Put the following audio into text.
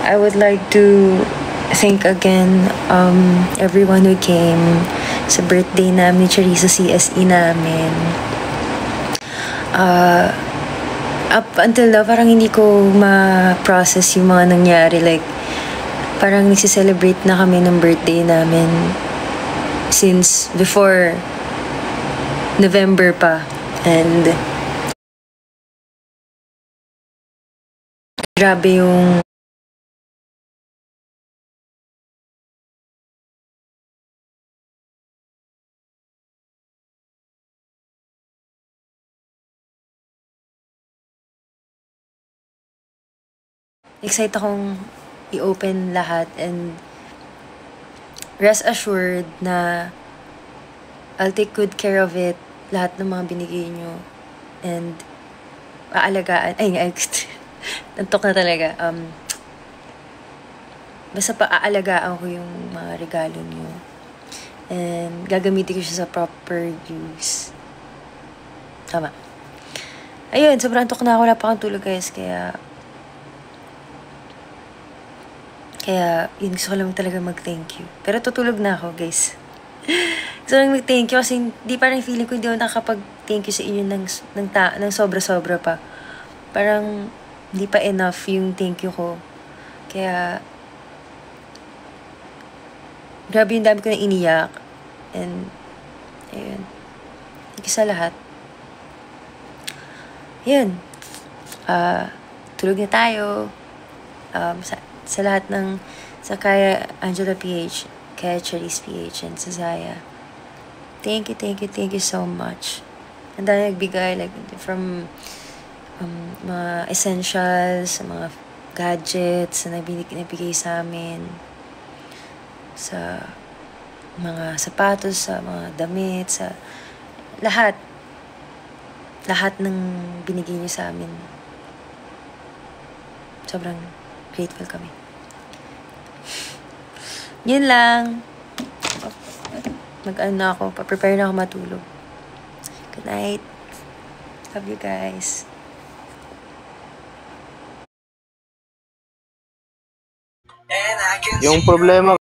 I would like to thank again everyone who came sa birthday namin ni Charissa, CSE namin. Up until now, parang hindi ko ma-process yung mga nangyari. Like, parang nagsiselebrate na kami ng birthday namin since before November pa. And grabe yung excited akong i-open lahat, and rest assured na I'll take good care of it, lahat ng mga binigay nyo, and aalagaan, nantok na talaga, basta aalagaan ko yung mga regalo nyo, and gagamitin ko siya sa proper use. Tama. Ayun, sobrang antok na ako, wala pa akong tulog guys, kaya yun, gusto ko lang talaga mag-thank you. Pero tutulog na ako, guys. Gusto ko lang mag-thank you kasi di parang feeling ko hindi ako nakakapag-thank you sa inyo ng sobra-sobra pa. Parang hindi pa enough yung thank you ko. Kaya grabe yung dami ko na iniyak. And ayun. Thank you sa lahat. Yun. Tulog na tayo. Sa lahat ng, sa kaya Angela PH, kaya Charisse PH, and sa Zaya. Thank you so much. Ang dami nagbigay, like, from mga essentials, mga gadgets na nabigay sa amin, sa mga sapatos, sa mga damit, sa lahat ng binigay niyo sa amin. Sobrang grateful kami. Yun lang. Mag-ano na ako. Pa-prepare na ako matulog. Good night. Love you guys. Yung problema